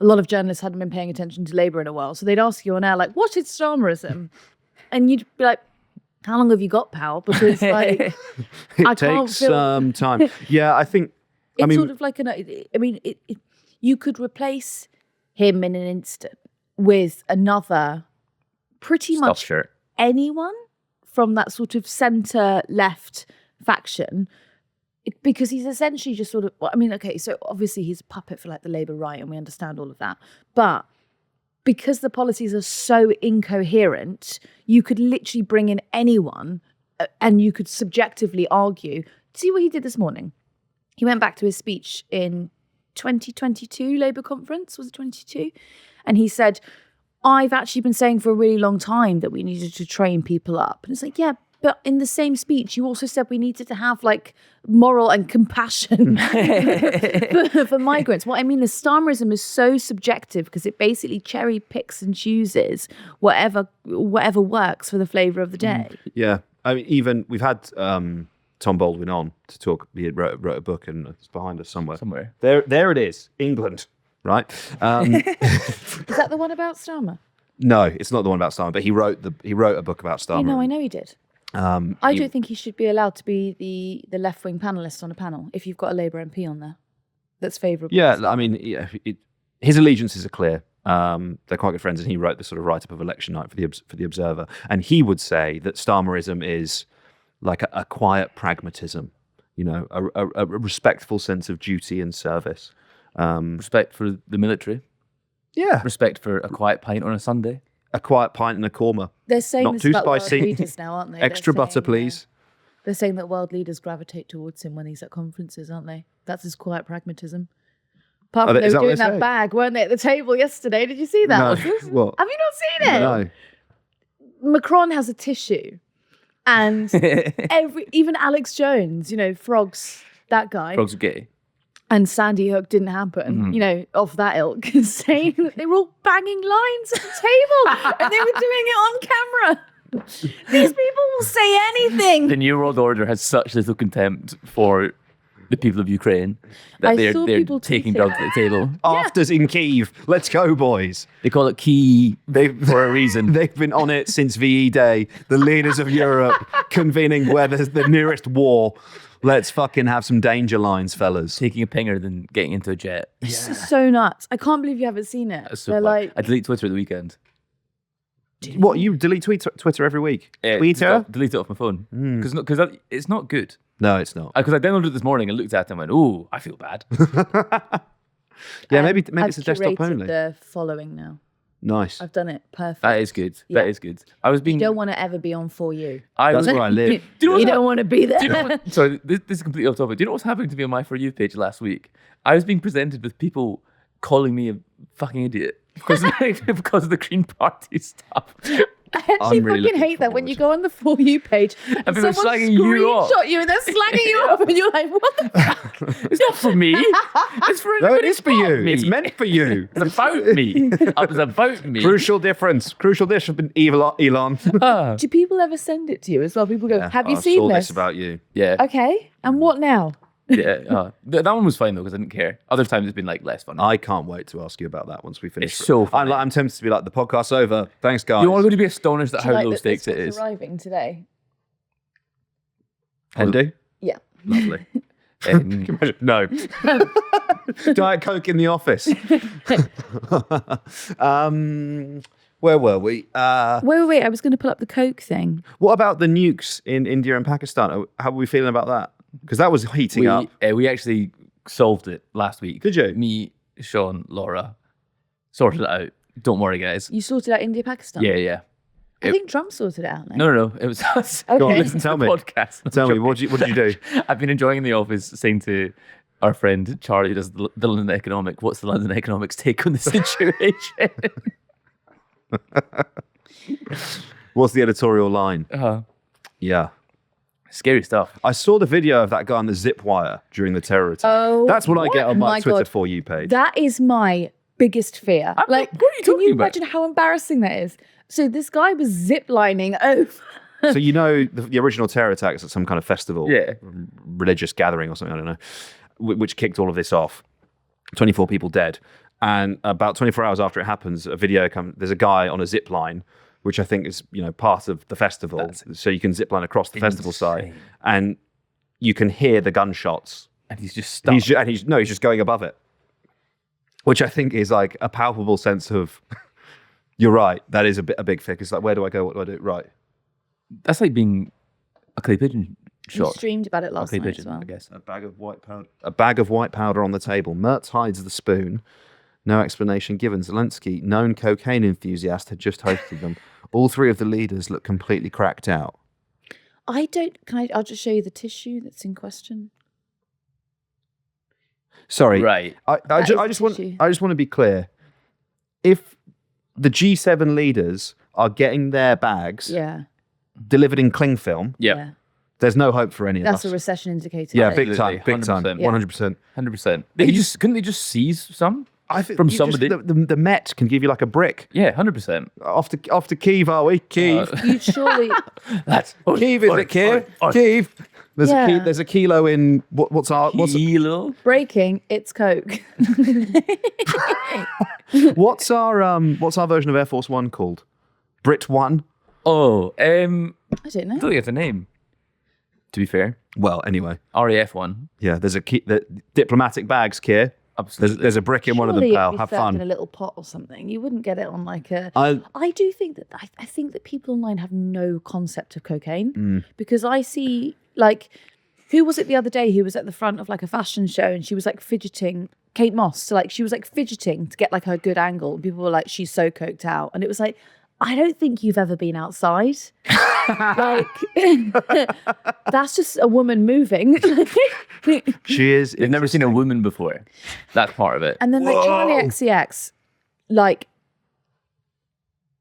lot of journalists hadn't been paying attention to Labour in a while, so they'd ask you on air like, "What is Starmerism?" And you'd be like, "How long have you got, pal?" Because like it takes some time. Yeah, I think. It's sort of like you could replace him in an instant with another, pretty much shirt. Anyone from that sort of centre-left faction, because he's essentially just sort of, well, I mean, okay, so obviously he's a puppet for like the Labour right, and we understand all of that. But because the policies are so incoherent, you could literally bring in anyone and you could subjectively argue. See what he did this morning? He went back to his speech in 2022 Labour conference, was it 22? And he said, I've actually been saying for a really long time that we needed to train people up. And it's like, yeah, but in the same speech, you also said we needed to have like moral and compassion for migrants. What I mean is Starmerism is so subjective because it basically cherry picks and chooses whatever works for the flavour of the day. Yeah. I mean, even we've had Tom Baldwin on to talk. He wrote a book, and it's behind us somewhere. There it is, England. Right? Is that the one about Starmer? No, it's not the one about Starmer. But he wrote a book about Starmer. I know he did. I don't think he should be allowed to be the left wing panelist on a panel if you've got a Labour MP on there that's favourable. Yeah, I mean, his allegiances are clear. They're quite good friends, and he wrote the sort of write up of election night for the Observer, and he would say that Starmerism is like a quiet pragmatism, a respectful sense of duty and service. Respect for the military. Yeah. Respect for a quiet pint on a Sunday. a quiet pint and a korma. They're saying Not this too about spicy. world leaders now, aren't they? Extra They're butter, saying, please. They're saying that world leaders gravitate towards him when he's at conferences, aren't they? That's his quiet pragmatism. Apart from Is they that were what doing they that say? bag, weren't they, at the table yesterday? Did you see that? No. Have What? you not seen it? No. Macron has a tissue, and even Alex Jones, Frogs, that guy, Frogs are gay. and Sandy Hook didn't happen, of that ilk, saying that they were all banging lines at the table and they were doing it on camera. These people will say anything. The New World Order has such little contempt for the people of Ukraine that I they're saw people taking tweet it. drugs at the table. Afters in Kyiv. Let's go, boys. They call it key for a reason. They've been on it since VE Day. The leaders of Europe convening where there's the nearest war. Let's fucking have some danger lines, fellas. Taking a pinger than getting into a jet. This is so nuts. I can't believe you haven't seen it. That's so They're fun. like, I delete Twitter at the weekend. What, you delete Twitter every week? Twitter? Delete it off my phone. Because it's not good. No, it's not. Because I downloaded it this morning and looked at it and went, ooh, I feel bad. Yeah, maybe I've it's a desktop curated only. the following now. Nice. I've done it perfect. That is good. Yeah. That is good. I was being... You don't want to ever be on For You. That's where I live. Do you know You what's don't want to be there. Do you know what, sorry, this is completely off topic. Do you know what's happening to me on my For You page last week? I was being presented with people calling me a fucking idiot because of the Green Party stuff. I actually I'm really fucking looking hate that when forward. you go on the For You page and people are someone slagging you off. screenshot you and they're slagging you off and you're like, what the fuck? It's not for me. It's for No, it everybody is for but you. me. It's meant for you. It's about me. It was about me. Crucial difference. Crucial difference has been evil Elon. Ah, Do people ever send it to you as well? People go, have you I seen saw this? this about you. yeah. Okay, and what now? Yeah. That one was fine though because I didn't care. Other times it's been like less fun. I can't wait to ask you about that once we finish. It's so funny. I'm tempted to be like, the podcast's over. Thanks, guys. You want to be astonished at Do you how like low that stakes this it was is. arriving today? And do? Yeah. Lovely. Um, No. Diet Coke in the office. Where were we? Wait. I was going to pull up the Coke thing. What about the nukes in India and Pakistan? How are we feeling about that? Because that was heating up. we actually solved it last week. Did you? Me, Sean, Laura sorted it out. Don't worry, guys. You sorted out India, Pakistan? Yeah. I think Trump sorted it out. No. It was us. Okay. Go on, Listen to tell the me. podcast. Tell me, what did you do? I've been enjoying in the office saying to our friend Charlie, who does the London Economic, what's the London Economics take on the situation? What's the editorial line? Yeah. Scary stuff. I saw the video of that guy on the zip wire during the terror attack. Oh, That's what I get on my my Twitter God. For You page. That is my biggest fear. I'm like, what are you can talking you about? imagine how embarrassing that is? So this guy was ziplining over. So you know the original terror attacks at some kind of festival, Yeah. religious gathering or something, I don't know, which kicked all of this off. 24 people dead. And about 24 hours after it happens, a video comes, there's a guy on a zip line, which I think is, part of the festival. So you can zip line across the festival site insane. and you can hear the gunshots. And he's just stuck. He's just going above it, which I think is like a palpable sense of, you're right, that is a big fix. It's like, where do I go? What do I do? Right. That's like being a clay pigeon You shot. streamed about it last Clay night pigeon, as well. I guess. A bag of white powder. A bag of white powder on the table. Mertz hides the spoon. No explanation given. Zelensky, known cocaine enthusiast, had just hosted them. All three of the leaders look completely cracked out. I'll just show you the tissue that's in question. Sorry. Right. I That just is want tissue. to be clear. If the G7 leaders are getting their bags Yeah. delivered in cling film, Yeah. there's no hope for any of That's us. a recession indicator. Yeah, right? big time, Absolutely, big time, 100%. 100%. 100%. Couldn't they just seize some? I think From you just- somebody? the Met can give you like a brick. Yeah, 100%. Off to Kyiv, are we? Kyiv. You'd surely. That's Kyiv, is it Kyiv? Kyiv. Yeah. There's a kilo in what's Kilo. Breaking, it's Coke. what's our version of Air Force One called? Brit One. Oh, I don't I know. don't think it's a name. To be fair, Well, anyway, RAF one. yeah. There's the diplomatic bags, Keir. Absolutely. There's a brick in one of them, Surely pal. it'd be Have served in a fun. little pot or something. You wouldn't get it on like a. I do think that I think that people online have no concept of cocaine Mm. because I see like who was it the other day who was at the front of like a fashion show and she was like fidgeting. Kate Moss, so like she was like fidgeting to get like her good angle. And people were like, she's so coked out, and it was like, I don't think you've ever been outside. Like, that's just a woman moving. She is. They've never seen a woman before. That's part of it. And then like Charlie XCX, like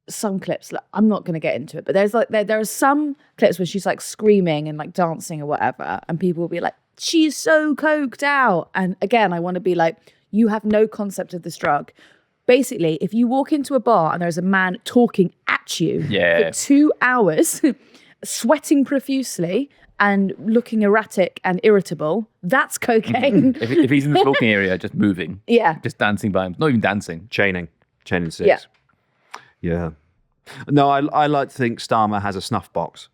some clips, like, I'm not going to get into it, but there's like, there are some clips where she's like screaming and like dancing or whatever. And people will be like, she's so coked out. And again, I want to be like, you have no concept of this drug. Basically, if you walk into a bar and there's a man talking at you for 2 hours, sweating profusely and looking erratic and irritable, that's cocaine. If he's in the smoking area, just moving. Yeah. Just dancing by him. Not even dancing. Chaining 6. Yeah. No, I like to think Starmer has a snuff box.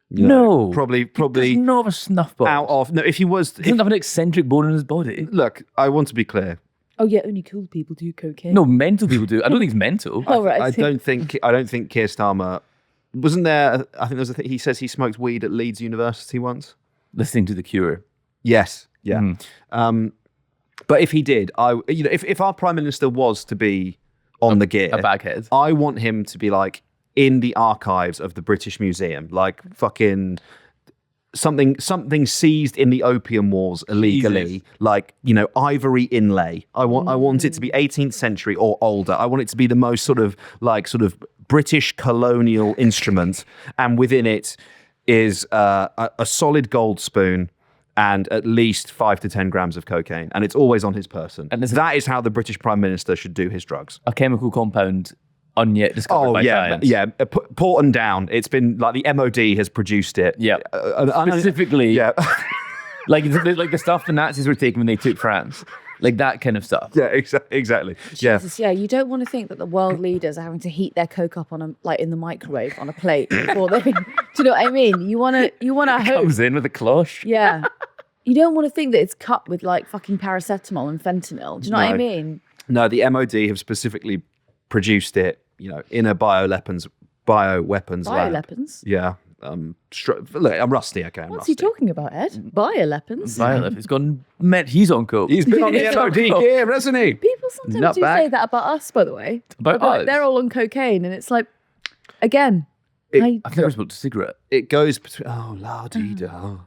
You know, probably Does not have a snuff box. out of no. If he was, He doesn't have an eccentric bone in his body. look, I want to be clear. Oh yeah, only cool people do cocaine. No, mental people do. I don't think it's mental. Oh right. I don't think Keir Starmer wasn't there. I think there's a thing. He says he smoked weed at Leeds University once. Listening to The Cure. Yes, yeah. But if he did, if our prime minister was to be on the gear, A baghead. I want him to be like in the archives of the British Museum, like fucking something seized in the Opium Wars illegally, Jesus. like ivory inlay. I want it to be 18th century or older. I want it to be the most sort of British colonial instrument, and within it is a solid gold spoon and at least 5 to 10 grams of cocaine, and it's always on his person. And that is how the British Prime Minister should do his drugs. A chemical compound unyet discovered by science. Yeah. Porton down. It's been like the MOD has produced it. Yeah. Specifically, Yeah. like the stuff the Nazis were taking when they took France. Like that kind of stuff. Yeah, exactly. Jesus, yeah, you don't want to think that the world leaders are having to heat their coke up on in the microwave on a plate before they. Do you know what I mean? You wanna hope. Comes in with a cloche. Yeah, you don't want to think that it's cut with like fucking paracetamol and fentanyl. Do you know what I mean? No, the MOD have specifically produced it, in a bioweapons lab. Bioweapons. Yeah. Look, I'm rusty. Okay, What's he talking about, Ed? Bioweapons. Violet. It's gone. He's on coke. He's been on the He's MOD coke. gear, hasn't he? People sometimes do say that about us, by the way. About Like, us? they're all on cocaine, and it's like, again. I've never smoked a cigarette. It goes between. Oh, la dee da.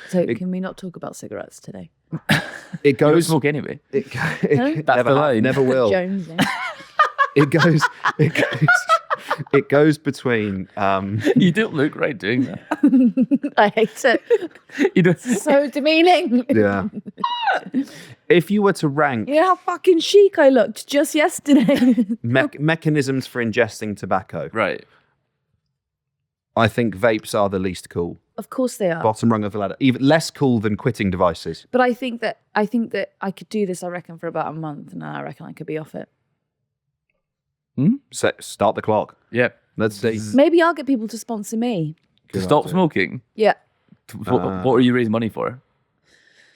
So can we not talk about cigarettes today? It You don't goes. smoke anyway. It That's the line. Never will. Jonesing. It goes. It goes between. You don't look right doing that. I hate it. You don't. So demeaning. Yeah. If you were to rank You know how fucking chic I looked just yesterday. mechanisms for ingesting tobacco, Right. I think vapes are the least cool. Of course they are. Bottom rung of the ladder. Even less cool than quitting devices. But I think that I could do this, I reckon, for about a month, and then I reckon I could be off it. Start the clock. Yeah. Let's see. Maybe I'll get people to sponsor me. To stop smoking. Yeah. What are you raising money for?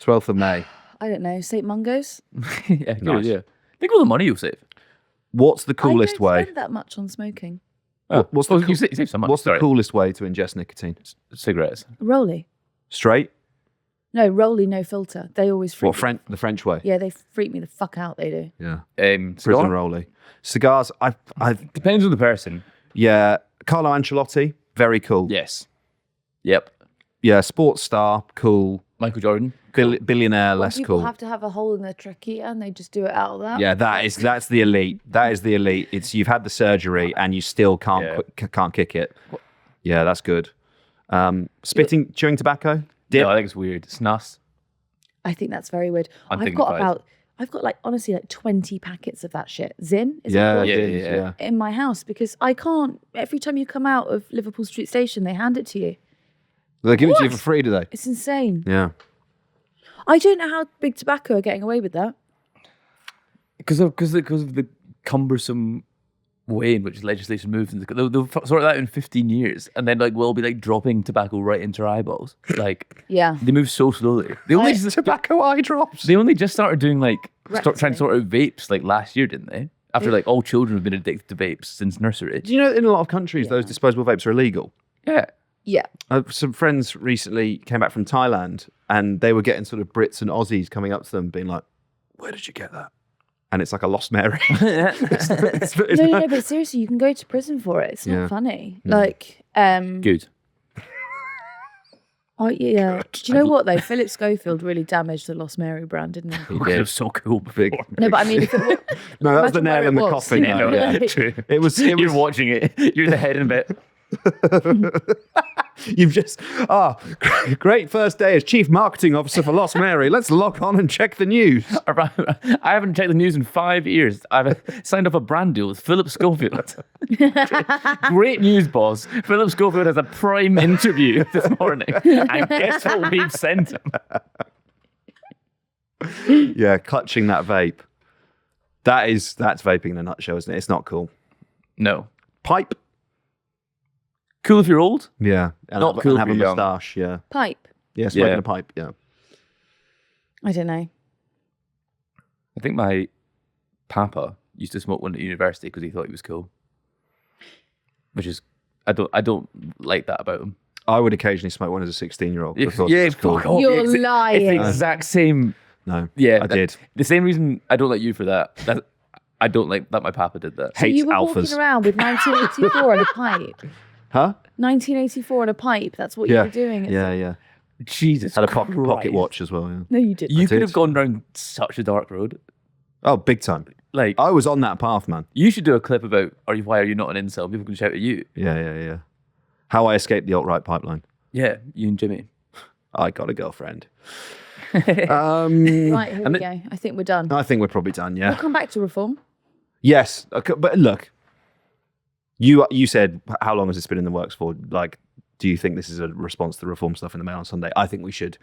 12th of May. I don't know. St. Mungo's? Yeah. Good Nice. idea. Think of all the money you'll save. What's the coolest I don't way? spend that much on smoking. What's the you save some money. What's the coolest way to ingest nicotine? Cigarettes. Rolly. Straight? No, Rolly, no filter. They always freak me. The French way? Yeah, they freak me the fuck out, they do. Yeah. Cigar? Prison rolly. Cigars, I've Depends on the person. yeah. Carlo Ancelotti, very cool. Yes. Yep. Yeah, sports star, cool. Michael Jordan. Billionaire, When less people cool. have to have a hole in their trachea and they just do it out of that. Yeah, that's the elite. That is the elite. It's you've had the surgery and you still can't kick it. Yeah, that's good. Chewing tobacco, dip. No, I think it's weird. Snus. I think that's very weird. I've Undignified. got like honestly like 20 packets of that shit. Zin is it Yeah, called? Yeah. In my house because I can't. Every time you come out of Liverpool Street Station, they hand it to you. They give it to you What? for free, do they? It's insane. Yeah. I don't know how Big Tobacco are getting away with that. Because of the cumbersome way in which legislation moves. They'll sort that out in 15 years, and then we'll be dropping tobacco right into our eyeballs. Yeah. They move so slowly. They only Tobacco eye drops. They only just started doing trying Rectally. to sort out vapes last year, didn't they? After all children have been addicted to vapes since nursery. Do you know in a lot of countries those disposable vapes are illegal? Yeah. Yeah. Some friends recently came back from Thailand and they were getting sort of Brits and Aussies coming up to them being like, where did you get that? and it's like a Lost Mary. No, but seriously, you can go to prison for it. It's not funny. Like, Good. oh yeah. Do you know what though? Philip Schofield really damaged the Lost Mary brand, didn't he? It was so cool before. No, but I mean, if it was, No, that was the imagine nail where in the it was. coffin. Yeah, though, no, yeah. true. It was. You're watching it. You're the head in a bit. You've just great first day as Chief Marketing Officer for Lost Mary. Let's log on and check the news. I haven't checked the news in 5 years. I've signed up a brand deal with Philip Schofield. Great news, boss. Philip Schofield has a prime interview this morning. And guess what we've sent him? Yeah, clutching that vape. That's vaping in a nutshell, isn't it? It's not cool. No. Pipe. Cool if you're old? Yeah. And Not cool have if a you're young. moustache. Yeah. pipe. Yeah, smoking Yeah. a pipe. Yeah. I don't know. I think my papa used to smoke one at university because he thought he was cool. Which is, I don't like that about him. I would occasionally smoke one as a 16-year-old. Yeah, fuck off. You're It's lying. the exact same. No. Yeah, I did. The same reason I don't like you for that. I don't like that my papa did that. So Hates you were alphas. walking around with 1984 and a pipe. Huh? 1984 and a pipe. That's what you were doing. Yeah. Jesus Had a pocket Christ. watch as well. Yeah. No, you didn't. You could did. have gone down such a dark road. Oh, big time. Like, I was on that path, man. you should do a clip about why are you not an incel? People can shout at you. Yeah. How I escaped the alt-right pipeline. Yeah, you and Jimmy. I got a girlfriend. Right, here and we go. I think we're done. I think we're probably done, We'll yeah. come back to reform. Yes, okay, but look, you said, how long has this been in the works for? Like, do you think this is a response to the reform stuff in the Mail on Sunday? I think we should.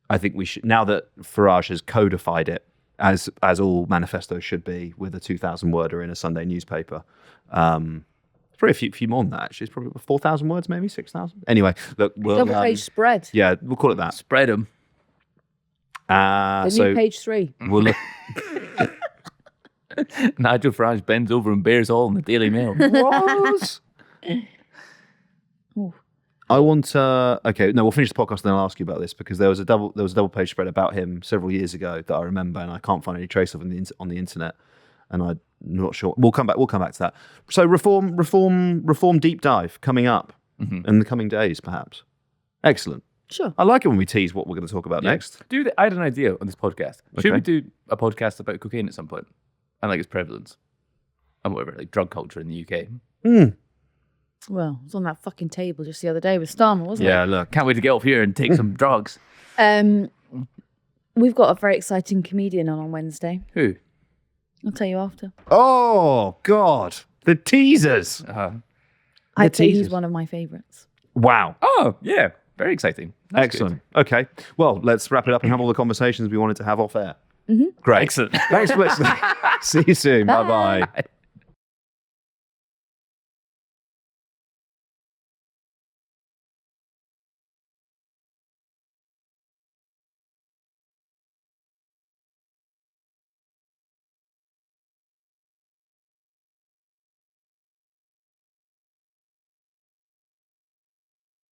Now that Farage has codified it, as all manifestos should be, with a 2,000 worder in a Sunday newspaper. Probably a few more than that, actually. It's probably 4,000 words, maybe 6,000. Anyway, look, we'll Double page spread. yeah, we'll call it that. Spread them. The So new page 3. we'll look. Nigel Farage bends over and bears all in the Daily Mail. What? I want. Okay, no, we'll finish the podcast and then I'll ask you about this because there was a double page spread about him several years ago that I remember and I can't find any trace of on the internet, and I'm not sure. We'll come back to that. So reform deep dive coming up in the coming days, perhaps. Excellent. Sure. I like it when we tease what we're going to talk about next. I had an idea on this podcast. Should Okay. we do a podcast about cocaine at some point? And like its prevalence and whatever, like drug culture in the UK. Well, it was on that fucking table just the other day with Starmer, wasn't Yeah, look. Can't wait to get up here and take some drugs. it? We've got a very exciting comedian on Wednesday. Who? I'll tell you after. Oh God, the teasers. I'd say he's teasers. one of my favourites. Wow. Oh, yeah. Very exciting. That's Excellent. Okay. Well, let's wrap it up and have all the conversations we wanted to have off air. Mm-hmm. Great. Excellent. Thanks for listening. See you soon. Bye bye. Good.